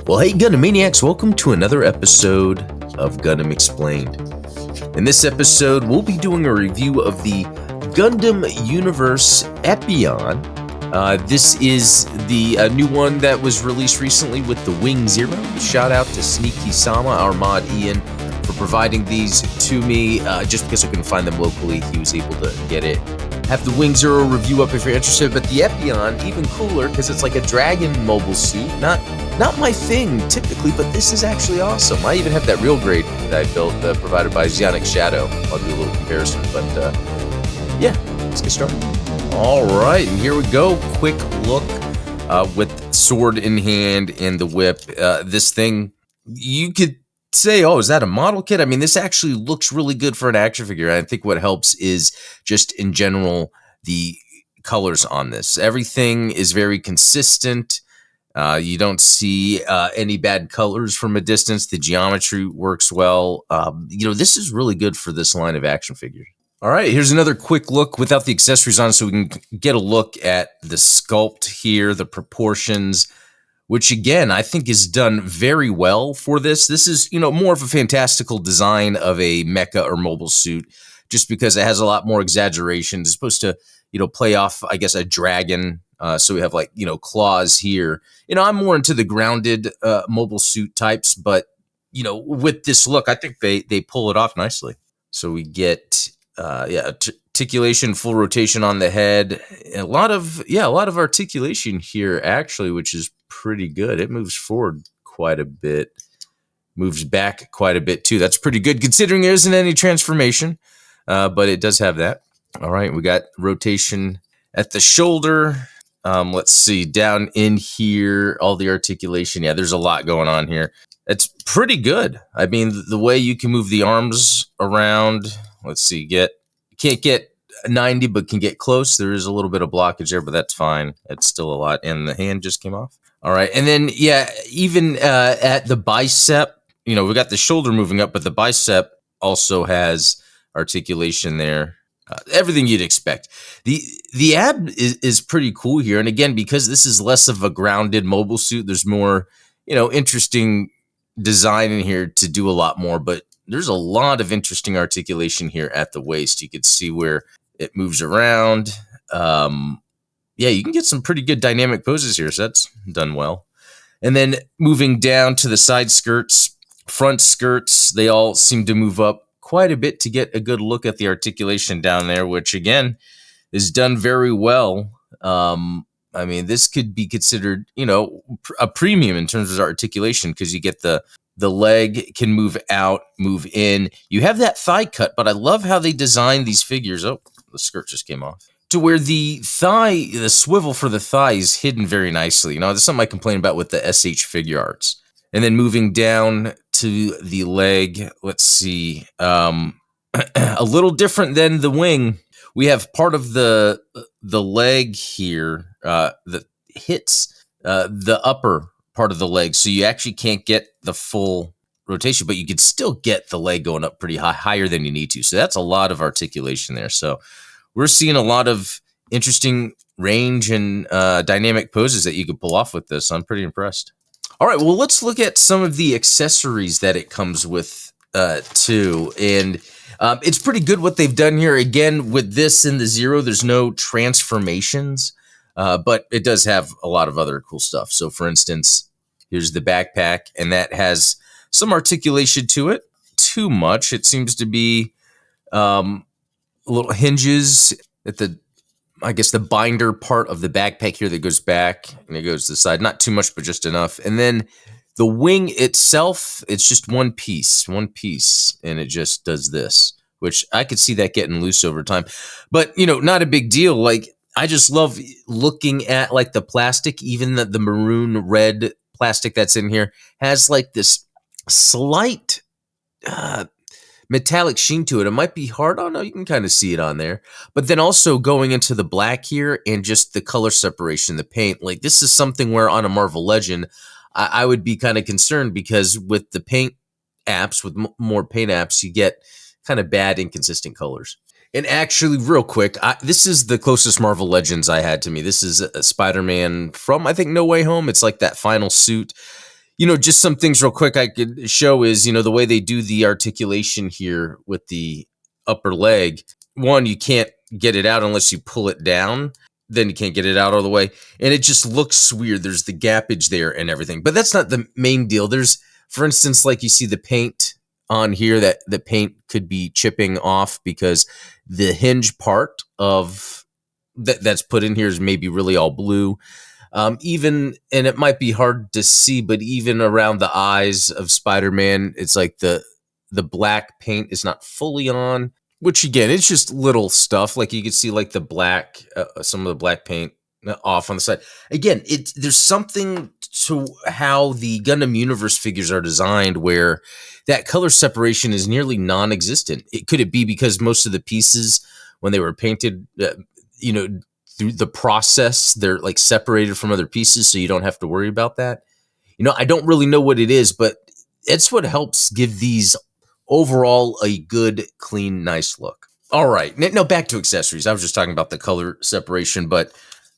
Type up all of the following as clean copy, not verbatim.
Well, hey Gundam Maniacs, welcome to another episode of Gundam Explained. In this episode, we'll be doing a review of the Gundam Universe Epyon. This is the new one that was released recently with the Wing Zero. Shout out to Sneaky-sama, our mod Ian, for providing these to me. Just because I couldn't find them locally, he was able to get it. Have the Wing Zero review up if you're interested, but the Epyon, even cooler because it's like a dragon mobile suit. Not my thing typically, but this is actually awesome. I even have that real grade that I built provided by Zionic Shadow. I'll do a little comparison, but yeah, let's get started. All right, and here we go. Quick look with sword in hand and the whip. This thing, you could say, oh, is that a model kit? I mean, this actually looks really good for an action figure. I think what helps is just in general the colors on this. Everything is very consistent. You don't see any bad colors from a distance. The geometry works well. This is really good for this line of action figures. All right, here's another quick look without the accessories on so we can get a look at the sculpt here, the proportions, which again, I think is done very well for this. This is, more of a fantastical design of a mecha or mobile suit, just because it has a lot more exaggeration. It's supposed to, play off, I guess, a dragon. So we have claws here. I'm more into the grounded mobile suit types, but, with this look, I think they pull it off nicely. So we get, articulation, full rotation on the head. A lot of articulation here, actually, which is pretty good. It moves forward quite a bit, moves back quite a bit too. That's pretty good considering there isn't any transformation, but it does have that. All right, we got rotation at the shoulder. Let's see, down in here, all the articulation. Yeah, there's a lot going on here. It's pretty good. I mean, the way you can move the arms around. Let's see, can't get 90, but can get close. There is a little bit of blockage there, but that's fine. It's still a lot. And the hand just came off. All right. And then, even at the bicep, we got the shoulder moving up, but the bicep also has articulation there. Everything you'd expect. The ab is pretty cool here. And again, because this is less of a grounded mobile suit, there's more, interesting design in here to do a lot more. But there's a lot of interesting articulation here at the waist. You could see where it moves around. You can get some pretty good dynamic poses here, so that's done well. And then moving down to the side skirts, front skirts, they all seem to move up quite a bit to get a good look at the articulation down there, which again is done very well. I mean, this could be considered, a premium in terms of articulation because you get the leg can move out, move in. You have that thigh cut, but I love how they designed these figures. Oh, the skirt just came off. To where the swivel for the thigh is hidden very nicely. That's something I complain about with the SH figure arts. And then moving down to the leg, let's see, a little different than the wing. We have part of the leg here that hits the upper part of the leg, so you actually can't get the full rotation, but you can still get the leg going up pretty high, higher than you need to. So that's a lot of articulation there. So we're seeing a lot of interesting range and dynamic poses that you can pull off with this. I'm pretty impressed. All right, well, let's look at some of the accessories that it comes with too. And it's pretty good what they've done here. Again, with this in the Zero, there's no transformations, but it does have a lot of other cool stuff. So for instance, here's the backpack, and that has some articulation to it. Too much. It seems to be little hinges at the binder part of the backpack here that goes back and it goes to the side. Not too much, but just enough. And then the wing itself, it's just one piece, and it just does this, which I could see that getting loose over time. But, not a big deal. Like, I just love looking at, like, the plastic, even the maroon red plastic that's in here has, like, this slight metallic sheen to it. It might be hard. Oh no, you can kind of see it on there. But then also going into the black here and just the color separation, the paint. Like, this is something where on a Marvel Legend, I would be kind of concerned because with the paint apps, with more paint apps, you get kind of bad, inconsistent colors. And actually, real quick, this is the closest Marvel Legends I had to me. This is a Spider-Man from, I think, No Way Home. It's like that final suit. Just some things real quick I could show is, the way they do the articulation here with the upper leg. One, you can't get it out unless you pull it down. Then you can't get it out all the way. And it just looks weird. There's the gappage there and everything. But that's not the main deal. There's, for instance, like you see the paint on here, that the paint could be chipping off because the hinge part of that's put in here is maybe really all blue. Even, and it might be hard to see, but even around the eyes of Spider-Man, it's like the black paint is not fully on, which again, it's just little stuff. Like you can see like the black, some of the black paint off on the side. Again, there's something to how the Gundam Universe figures are designed where that color separation is nearly non-existent. Could it be because most of the pieces, when they were painted, through the process, they're like separated from other pieces, so you don't have to worry about that? I don't really know what it is, but it's what helps give these overall a good, clean, nice look. All right, now back to accessories. I was just talking about the color separation, but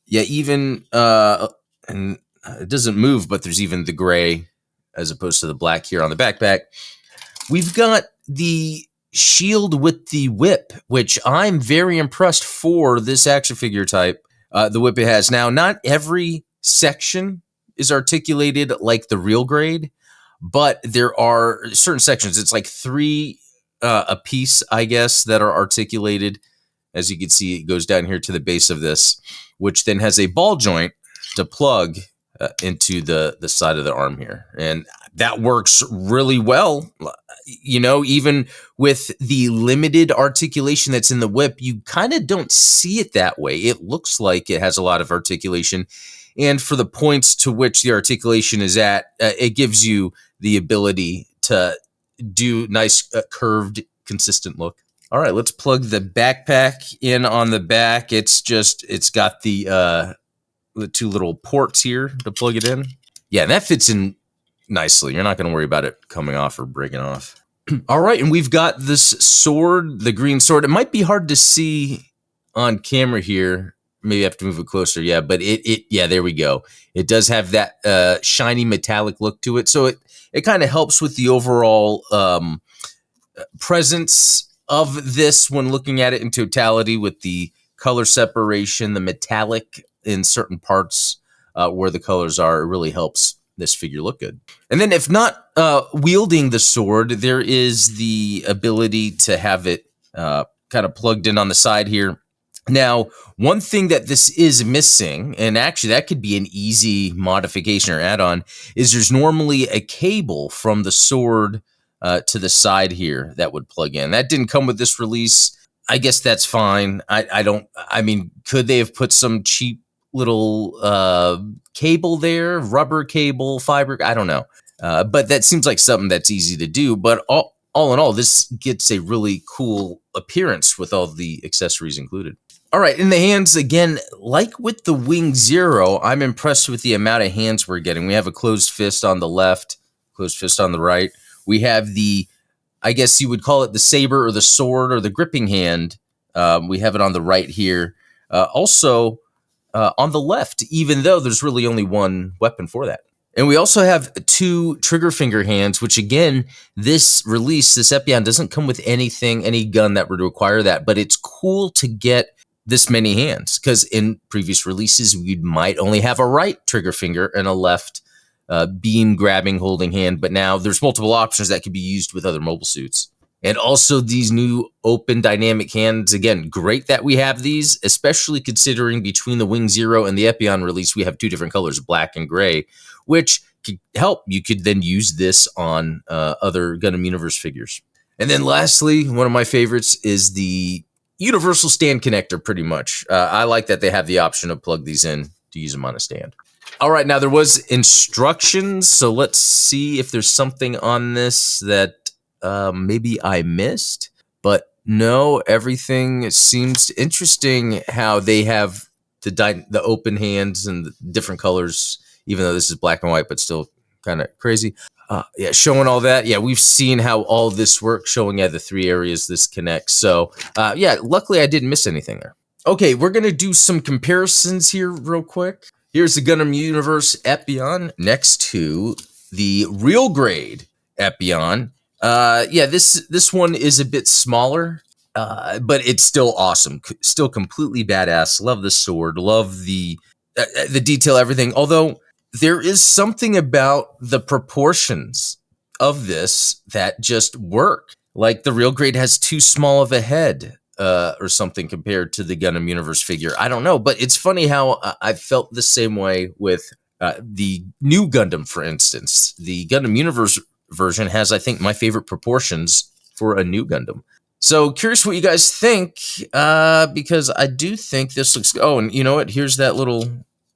yeah, even and it doesn't move, but there's even the gray as opposed to the black here on the backpack. We've got the shield with the whip, which I'm very impressed for this action figure type. The whip it has. Now, not every section is articulated like the real grade, but there are certain sections. It's like 3 a piece, I guess, that are articulated. As you can see, it goes down here to the base of this, which then has a ball joint to plug into the side of the arm here. And that works really well. Even with the limited articulation that's in the whip, you kind of don't see it that way. It looks like it has a lot of articulation. And for the points to which the articulation is at, it gives you the ability to do nice, curved, consistent look. All right, let's plug the backpack in on the back. It's got the 2 little ports here to plug it in. Yeah, and that fits in nicely. You're not going to worry about it coming off or breaking off. All right, and we've got this sword, the green sword. It might be hard to see on camera here. Maybe I have to move it closer. Yeah, but yeah, there we go. It does have that shiny metallic look to it. So it kind of helps with the overall presence of this when looking at it in totality, with the color separation, the metallic in certain parts where the colors are. It really helps this figure look good. And then if not wielding the sword, there is the ability to have it kind of plugged in on the side here. Now, one thing that this is missing, and actually that could be an easy modification or add-on, is there's normally a cable from the sword to the side here that would plug in. That didn't come with this release. I guess that's fine. I mean, could they have put some cheap little cable there, rubber cable, fiber? I don't know. But that seems like something that's easy to do. But all in all, this gets a really cool appearance with all the accessories included. All right, in the hands, again, like with the Wing Zero, I'm impressed with the amount of hands we're getting. We have a closed fist on the left, closed fist on the right. We have the, I guess you would call it the saber or the sword or the gripping hand. We have it on the right here. Also, on the left, even though there's really only one weapon for that. And we also have 2 trigger finger hands, which again, this release, this Epyon, doesn't come with anything, any gun that would require that, but it's cool to get this many hands, because in previous releases, we might only have a right trigger finger and a left beam grabbing, holding hand, but now there's multiple options that can be used with other mobile suits. And also these new open dynamic hands, again, great that we have these, especially considering between the Wing Zero and the Epyon release, we have 2 different colors, black and gray, which could help. You could then use this on other Gundam Universe figures. And then lastly, one of my favorites is the universal stand connector, pretty much. I like that they have the option to plug these in to use them on a stand. All right, now there was instructions, so let's see if there's something on this that maybe I missed, but no, everything seems interesting. How they have the open hands and the different colors, even though this is black and white, but still kind of crazy. Yeah, showing all that. Yeah, we've seen how all this works, showing the 3 areas this connects. So yeah, luckily I didn't miss anything there. Okay, we're gonna do some comparisons here real quick. Here's the Gundam Universe Epyon next to the real grade Epyon. Yeah, this one is a bit smaller, but it's still awesome. Still completely badass. Love the sword. Love the detail, everything. Although there is something about the proportions of this that just work. Like the real grade has too small of a head or something compared to the Gundam Universe figure. I don't know, but it's funny how I felt the same way with the new Gundam, for instance. The Gundam Universe version has, I think, my favorite proportions for a new Gundam. So curious what you guys think, because I do think this looks... Oh, and you know what? Here's that little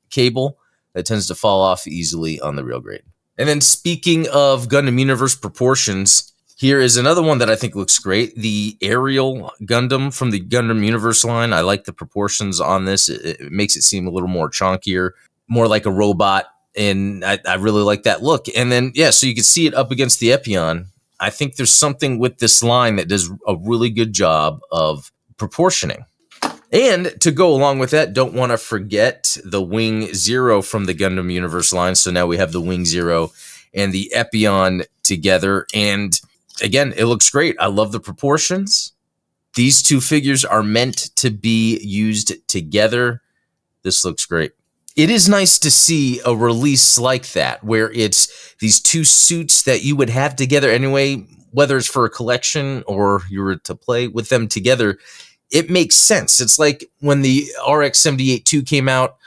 cable that tends to fall off easily on the real grade. And then speaking of Gundam Universe proportions, here is another one that I think looks great. The aerial Gundam from the Gundam Universe line. I like the proportions on this. It makes it seem a little more chunkier, more like a robot. And I really like that look. And then, yeah, so you can see it up against the Epyon. I think there's something with this line that does a really good job of proportioning. And to go along with that, don't want to forget the Wing Zero from the Gundam Universe line. So now we have the Wing Zero and the Epyon together. And again, it looks great. I love the proportions. These two figures are meant to be used together. This looks great. It is nice to see a release like that, where it's these two suits that you would have together anyway, whether it's for a collection or you were to play with them together. It makes sense. It's like when the RX-78-2 came out.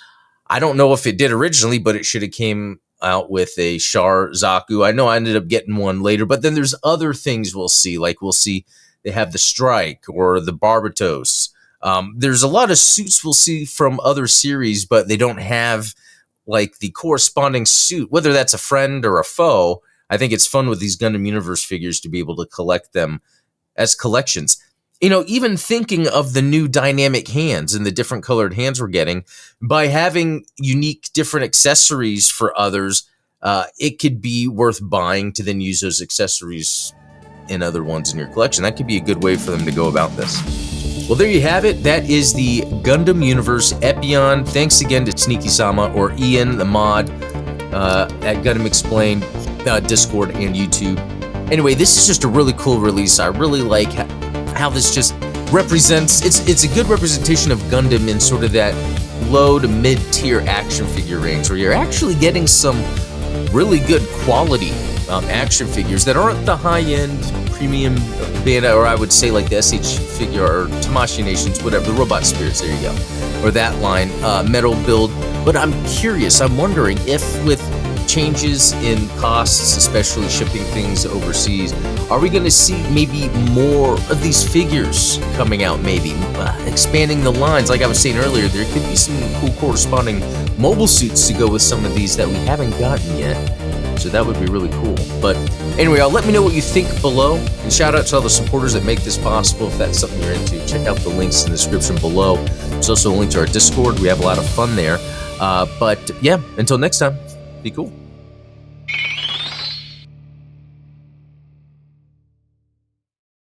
I don't know if it did originally, but it should have came out with a Char Zaku. I know I ended up getting one later, but then there's other things we'll see. Like we'll see they have the Strike or the Barbatos. There's a lot of suits we'll see from other series, but they don't have like the corresponding suit, whether that's a friend or a foe. I think it's fun with these Gundam Universe figures to be able to collect them as collections. You know, even thinking of the new dynamic hands and the different colored hands we're getting, by having unique different accessories for others, it could be worth buying to then use those accessories in other ones in your collection. That could be a good way for them to go about this. Well, there you have it. That is the Gundam Universe Epyon. Thanks again to Sneaky-sama or Ian, the mod, at Gundam Explained, Discord and YouTube. Anyway, this is just a really cool release. I really like how this just represents... It's a good representation of Gundam in sort of that low to mid-tier action figure range, where you're actually getting some really good quality action figures that aren't the high-end premium Bandai, or I would say like the SH figure or Tamashii Nations, whatever, the Robot Spirits, there you go, or that line, metal build. But I'm curious, I'm wondering if with changes in costs, especially shipping things overseas, are we going to see maybe more of these figures coming out, maybe expanding the lines? Like I was saying earlier, there could be some cool corresponding mobile suits to go with some of these that we haven't gotten yet. So that would be really cool. But anyway, let me know what you think below. And shout out to all the supporters that make this possible. If that's something you're into, check out the links in the description below. There's also a link to our Discord. We have a lot of fun there. But yeah, until next time, be cool.